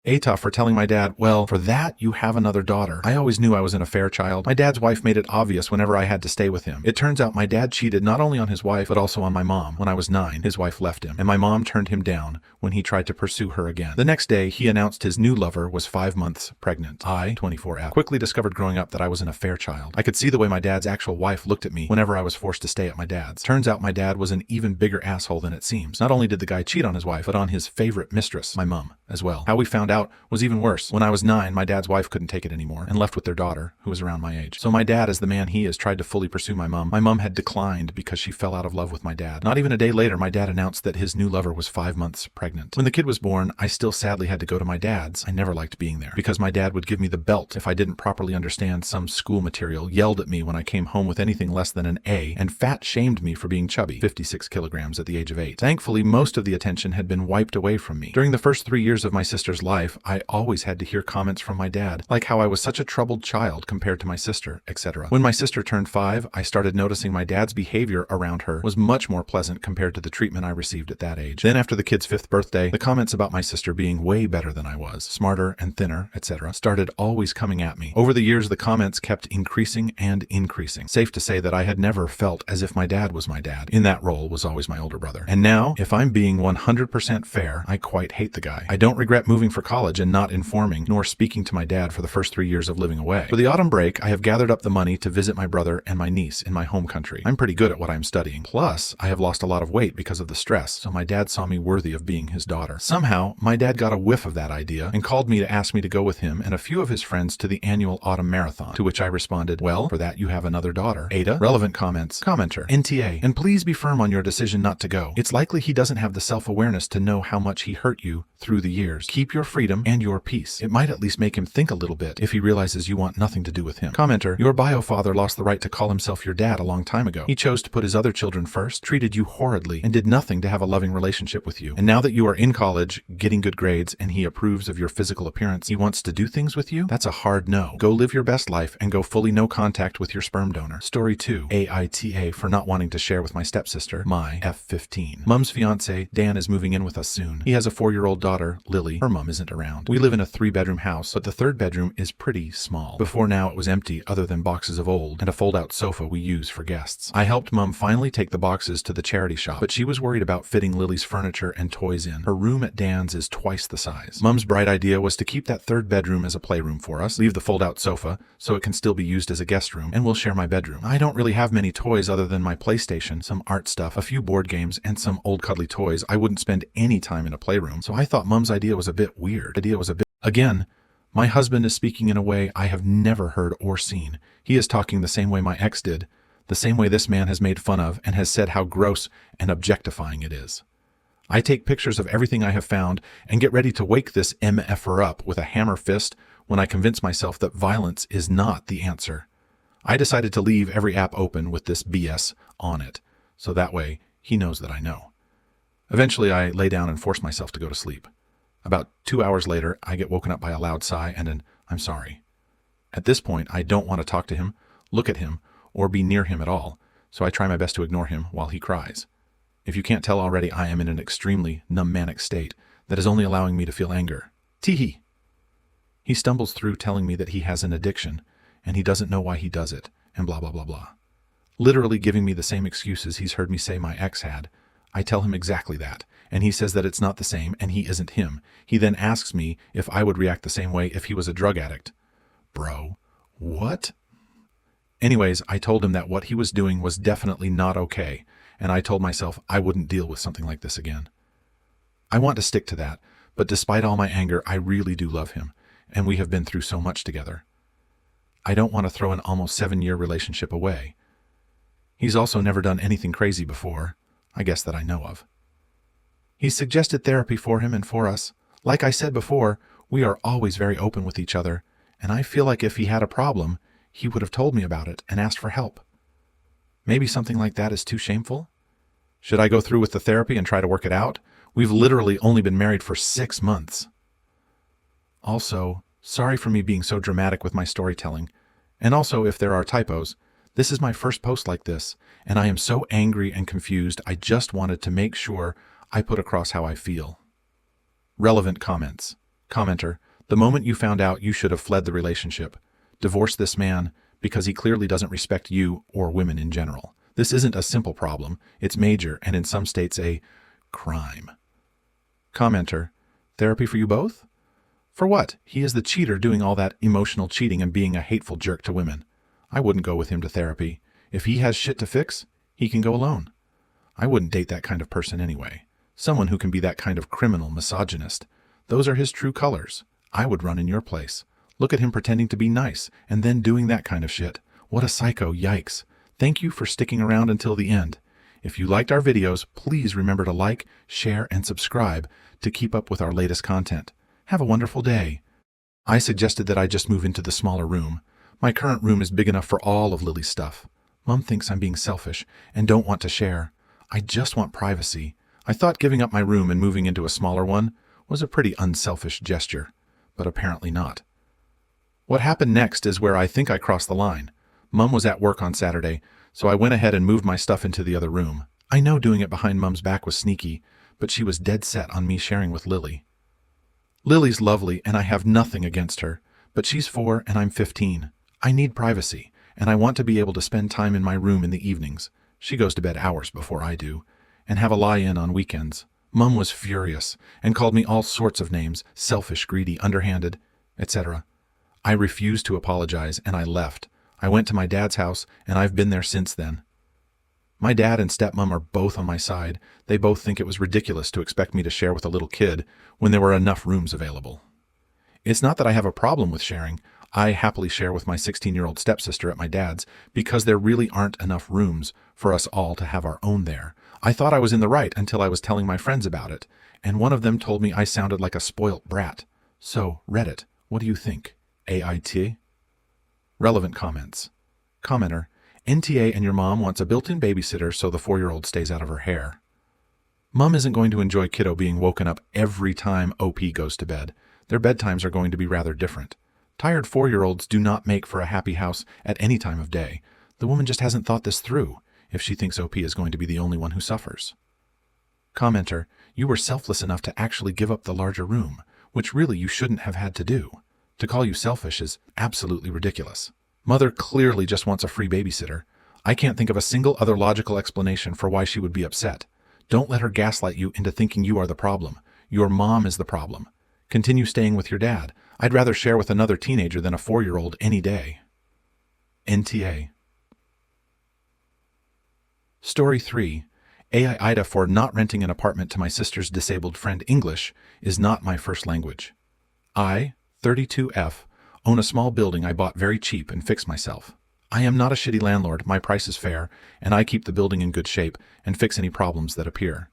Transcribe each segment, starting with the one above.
AITAH for telling my dad, well, for that, you have another daughter. I always knew I was an affair child. My dad's wife made it obvious whenever I had to stay with him. It turns out my dad cheated not only on his wife, but also on my mom. When I was 9, his wife left him, and my mom turned him down when he tried to pursue her again. The next day, he announced his new lover was 5 months pregnant. I, 24F, quickly discovered growing up that I was an affair child. I could see the way my dad's actual wife looked at me whenever I was forced to stay at my dad's. Turns out my dad was an even bigger asshole than it seems. Not only did the guy cheat on his wife, but on his favorite mistress, my mom, as well. How we found out was even worse. When I was 9, my dad's wife couldn't take it anymore and left with their daughter, who was around my age. So my dad, as the man he is, tried to fully pursue my mom. My mom had declined because she fell out of love with my dad. Not even a day later, my dad announced that his new lover was 5 months pregnant. When the kid was born, I still sadly had to go to my dad's. I never liked being there because my dad would give me the belt if I didn't properly understand some school material, yelled at me when I came home with anything less than an A, and fat shamed me for being chubby, 56 kilograms at the age of 8. Thankfully, most of the attention had been wiped away from me. During the first 3 years of my sister's life, I always had to hear comments from my dad, like how I was such a troubled child compared to my sister, etc. When my sister turned 5, I started noticing my dad's behavior around her was much more pleasant compared to the treatment I received at that age. Then after the kid's 5th birthday, the comments about my sister being way better than I was, smarter and thinner, etc., started always coming at me. Over the years, the comments kept increasing and increasing. Safe to say that I had never felt as if my dad was my dad. In that role was always my older brother. And now, if I'm being 100% fair, I quite hate the guy. I don't regret moving for college and not informing nor speaking to my dad for the first 3 years of living away. For the autumn break, I have gathered up the money to visit my brother and my niece in my home country. I'm pretty good at what I'm studying. Plus, I have lost a lot of weight because of the stress, so my dad saw me worthy of being his daughter. Somehow, my dad got a whiff of that idea and called me to ask me to go with him and a few of his friends to the annual autumn marathon, to which I responded, well, for that you have another daughter. AITAH, relevant comments, commenter, NTA, and please be firm on your decision not to go. It's likely he doesn't have the self-awareness to know how much he hurt you through the years. Keep your freedom and your peace. It might at least make him think a little bit if he realizes you want nothing to do with him. Commenter, your bio father lost the right to call himself your dad a long time ago. He chose to put his other children first, treated you horridly, and did nothing to have a loving relationship with you. And now that you are in college, getting good grades, and he approves of your physical appearance, he wants to do things with you? That's a hard no. Go live your best life and go fully no contact with your sperm donor. Story 2. AITAH for not wanting to share with my stepsister, my F15. Mum's fiance, Dan, is moving in with us soon. He has a 4-year-old daughter, Lily. Her mum isn't around. We live in a 3-bedroom house, but the 3rd bedroom is pretty small. Before now, it was empty other than boxes of old and a fold-out sofa we use for guests. I helped Mum finally take the boxes to the charity shop, but she was worried about fitting Lily's furniture and toys in. Her room at Dan's is twice the size. Mum's bright idea was to keep that 3rd bedroom as a playroom for us, leave the fold-out sofa so it can still be used as a guest room, and we'll share my bedroom. I don't really have many toys other than my PlayStation, some art stuff, a few board games, and some old cuddly toys. I wouldn't spend any time in a playroom, so I thought Mum's idea was a bit weird. Again, my husband is speaking in a way I have never heard or seen. He is talking the same way my ex did, the same way this man has made fun of and has said how gross and objectifying it is. I take pictures of everything I have found and get ready to wake this MFer up with a hammer fist when I convince myself that violence is not the answer. I decided to leave every app open with this BS on it, so that way he knows that I know. Eventually, I lay down and force myself to go to sleep. About 2 hours later, I get woken up by a loud sigh and an "I'm sorry." At this point, I don't want to talk to him, look at him, or be near him at all, so I try my best to ignore him while he cries. If you can't tell already, I am in an extremely numb manic state that is only allowing me to feel anger. Teehee! He stumbles through telling me that he has an addiction, and he doesn't know why he does it, and blah blah blah blah. Literally giving me the same excuses he's heard me say my ex had. I tell him exactly that, and he says that it's not the same, and he isn't him. He then asks me if I would react the same way if he was a drug addict. Bro, what? Anyways, I told him that what he was doing was definitely not okay, and I told myself I wouldn't deal with something like this again. I want to stick to that, but despite all my anger, I really do love him, and we have been through so much together. I don't want to throw an almost 7-year relationship away. He's also never done anything crazy before, I guess that I know of. He's suggested therapy for him and for us. Like I said before, we are always very open with each other, and I feel like if he had a problem, he would have told me about it and asked for help. Maybe something like that is too shameful? Should I go through with the therapy and try to work it out? We've literally only been married for 6 months. Also, sorry for me being so dramatic with my storytelling. And also, if there are typos, this is my first post like this, and I am so angry and confused, I just wanted to make sure I put across how I feel. Relevant comments. Commenter, the moment you found out, you should have fled the relationship. Divorce this man because he clearly doesn't respect you or women in general. This isn't a simple problem. It's major and in some states a crime. Commenter, therapy for you both? For what? He is the cheater doing all that emotional cheating and being a hateful jerk to women. I wouldn't go with him to therapy. If he has shit to fix, he can go alone. I wouldn't date that kind of person anyway. Someone who can be that kind of criminal misogynist. Those are his true colors. I would run in your place. Look at him pretending to be nice and then doing that kind of shit. What a psycho, yikes. Thank you for sticking around until the end. If you liked our videos, please remember to like, share, and subscribe to keep up with our latest content. Have a wonderful day. I suggested that I just move into the smaller room. My current room is big enough for all of Lily's stuff. Mom thinks I'm being selfish and don't want to share. I just want privacy. I thought giving up my room and moving into a smaller one was a pretty unselfish gesture, but apparently not. What happened next is where I think I crossed the line. Mom was at work on Saturday, so I went ahead and moved my stuff into the other room. I know doing it behind Mom's back was sneaky, but she was dead set on me sharing with Lily. Lily's lovely and I have nothing against her, but she's 4 and I'm 15. I need privacy, and I want to be able to spend time in my room in the evenings. She goes to bed hours before I do, and have a lie-in on weekends. Mom was furious and called me all sorts of names, selfish, greedy, underhanded, etc. I refused to apologize and I left. I went to my dad's house and I've been there since then. My dad and stepmom are both on my side. They both think it was ridiculous to expect me to share with a little kid when there were enough rooms available. It's not that I have a problem with sharing. I happily share with my 16-year-old stepsister at my dad's because there really aren't enough rooms for us all to have our own there. I thought I was in the right until I was telling my friends about it, and one of them told me I sounded like a spoilt brat. So, Reddit, what do you think? AITAH? Relevant comments. Commenter, NTA and your mom wants a built-in babysitter so the 4-year-old stays out of her hair. Mom isn't going to enjoy kiddo being woken up every time OP goes to bed. Their bedtimes are going to be rather different. Tired 4-year-olds do not make for a happy house at any time of day. The woman just hasn't thought this through if she thinks OP is going to be the only one who suffers. Commenter, you were selfless enough to actually give up the larger room, which really you shouldn't have had to do. To call you selfish is absolutely ridiculous. Mother clearly just wants a free babysitter. I can't think of a single other logical explanation for why she would be upset. Don't let her gaslight you into thinking you are the problem. Your mom is the problem. Continue staying with your dad. I'd rather share with another teenager than a 4-year-old any day. NTA. Story 3. AITAH for not renting an apartment to my sister's disabled friend. English is not my first language. I, 32F, own a small building I bought very cheap and fixed myself. I am not a shitty landlord, my price is fair, and I keep the building in good shape and fix any problems that appear.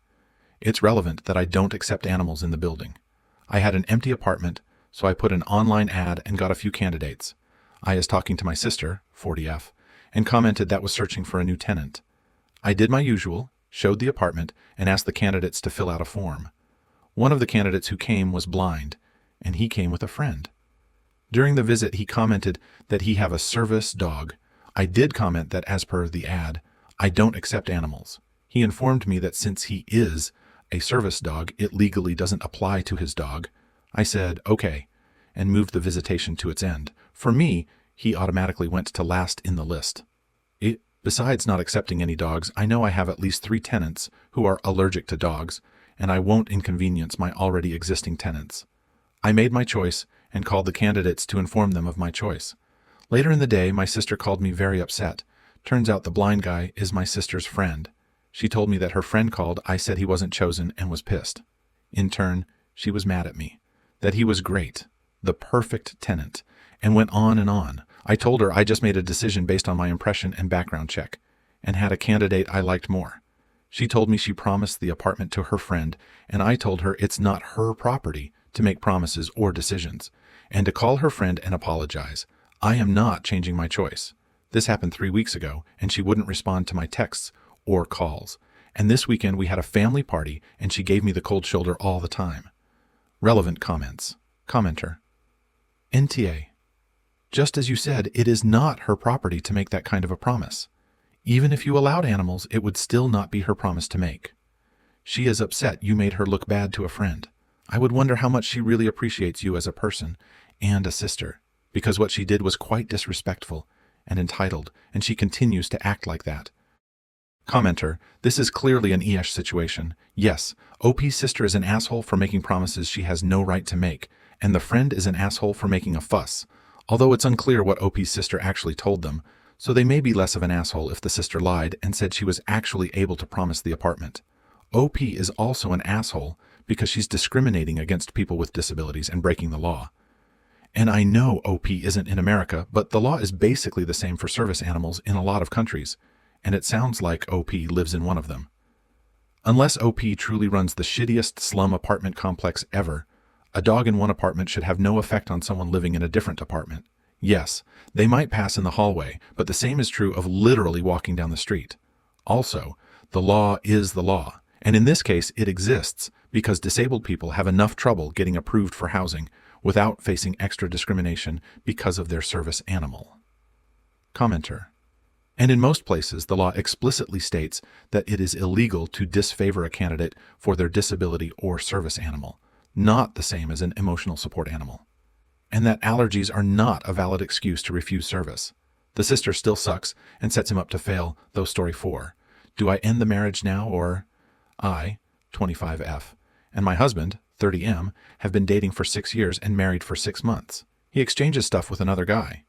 It's relevant that I don't accept animals in the building. I had an empty apartment, so I put an online ad and got a few candidates. I was talking to my sister, 40F, and commented that was searching for a new tenant. I did my usual, showed the apartment, and asked the candidates to fill out a form. One of the candidates who came was blind, and he came with a friend. During the visit, he commented that he have a service dog. I did comment that as per the ad, I don't accept animals. He informed me that since he is a service dog, it legally doesn't apply to his dog. I said, okay, and moved the visitation to its end. For me, he automatically went to last in the list. Besides not accepting any dogs, I know I have at least 3 tenants who are allergic to dogs, and I won't inconvenience my already existing tenants. I made my choice and called the candidates to inform them of my choice. Later in the day, my sister called me very upset. Turns out the blind guy is my sister's friend. She told me that her friend called, I said he wasn't chosen, and was pissed. In turn, she was mad at me, that he was great, the perfect tenant, and went on and on. I told her I just made a decision based on my impression and background check, and had a candidate I liked more. She told me she promised the apartment to her friend, and I told her it's not her property to make promises or decisions, and to call her friend and apologize. I am not changing my choice. This happened 3 weeks ago, and she wouldn't respond to my texts or calls. And this weekend we had a family party, and she gave me the cold shoulder all the time. Relevant comments. Commenter. NTA. Just as you said, it is not her property to make that kind of a promise. Even if you allowed animals, it would still not be her promise to make. She is upset you made her look bad to a friend. I would wonder how much she really appreciates you as a person and a sister, because what she did was quite disrespectful and entitled, and she continues to act like that. Commenter, this is clearly an ES situation. Yes, OP's sister is an asshole for making promises she has no right to make, and the friend is an asshole for making a fuss, although it's unclear what OP's sister actually told them, so they may be less of an asshole if the sister lied and said she was actually able to promise the apartment. OP is also an asshole because she's discriminating against people with disabilities and breaking the law. And I know OP isn't in America, but the law is basically the same for service animals in a lot of countries, and it sounds like OP lives in one of them. Unless OP truly runs the shittiest slum apartment complex ever, a dog in one apartment should have no effect on someone living in a different apartment. Yes, they might pass in the hallway, but the same is true of literally walking down the street. Also, the law is the law, and in this case it exists because disabled people have enough trouble getting approved for housing without facing extra discrimination because of their service animal. Commenter. And in most places, the law explicitly states that it is illegal to disfavor a candidate for their disability or service animal, not the same as an emotional support animal. And that allergies are not a valid excuse to refuse service. The sister still sucks and sets him up to fail, though story 4. Do I end the marriage now or... I, 25F, and my husband, 30M, have been dating for 6 years and married for 6 months. He exchanges stuff with another guy.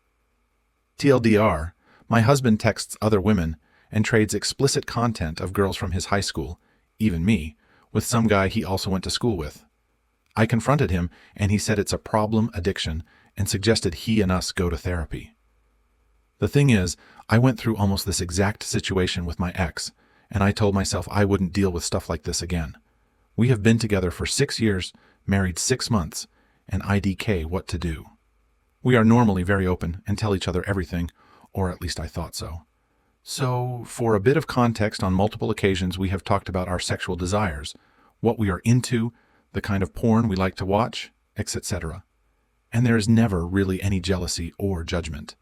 TLDR, my husband texts other women and trades explicit content of girls from his high school, even me, with some guy he also went to school with. I confronted him and he said it's a problem addiction and suggested he and us go to therapy. The thing is, I went through almost this exact situation with my ex, and I told myself I wouldn't deal with stuff like this again. We have been together for 6 years, married 6 months, and IDK what to do. We are normally very open and tell each other everything, or at least I thought so. So, for a bit of context, on multiple occasions we have talked about our sexual desires, what we are into, the kind of porn we like to watch, etc. And there is never really any jealousy or judgment.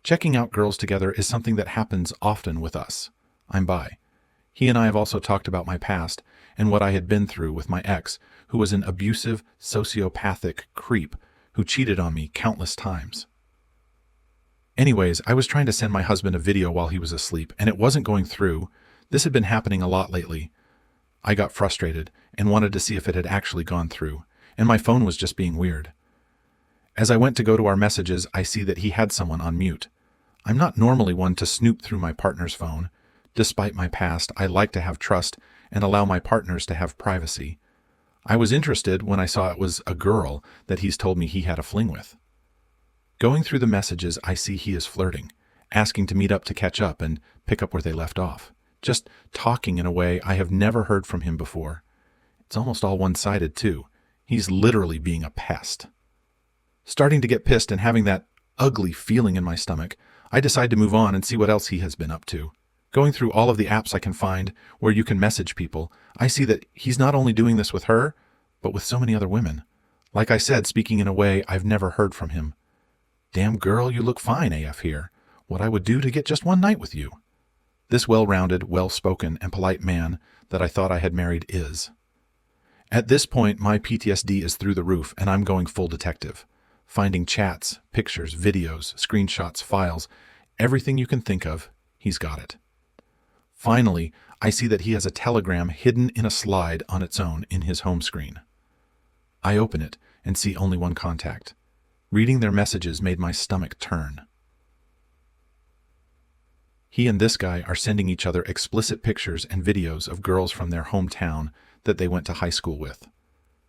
Checking out girls together is something that happens often with us. I'm bi. He and I have also talked about my past and what I had been through with my ex, who was an abusive, sociopathic creep who cheated on me countless times. Anyways, I was trying to send my husband a video while he was asleep, and it wasn't going through. This had been happening a lot lately. I got frustrated and wanted to see if it had actually gone through, and my phone was just being weird. As I went to go to our messages, I see that he had someone on mute. I'm not normally one to snoop through my partner's phone. Despite my past, I like to have trust and allow my partners to have privacy. I was interested when I saw it was a girl that he's told me he had a fling with. Going through the messages, I see he is flirting, asking to meet up to catch up and pick up where they left off. Just talking in a way I have never heard from him before. It's almost all one-sided, too. He's literally being a pest. Starting to get pissed and having that ugly feeling in my stomach, I decide to move on and see what else he has been up to. Going through all of the apps I can find where you can message people, I see that he's not only doing this with her, but with so many other women. Like I said, speaking in a way I've never heard from him. Damn girl, you look fine, AF here. What I would do to get just one night with you. This well-rounded, well-spoken, and polite man that I thought I had married is. At this point, my PTSD is through the roof, and I'm going full detective. Finding chats, pictures, videos, screenshots, files, everything you can think of, he's got it. Finally, I see that he has a telegram hidden in a slide on its own in his home screen. I open it and see only one contact. Reading their messages made my stomach turn. He and this guy are sending each other explicit pictures and videos of girls from their hometown that they went to high school with,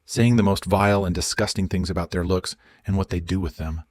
saying the most vile and disgusting things about their looks and what they do with them.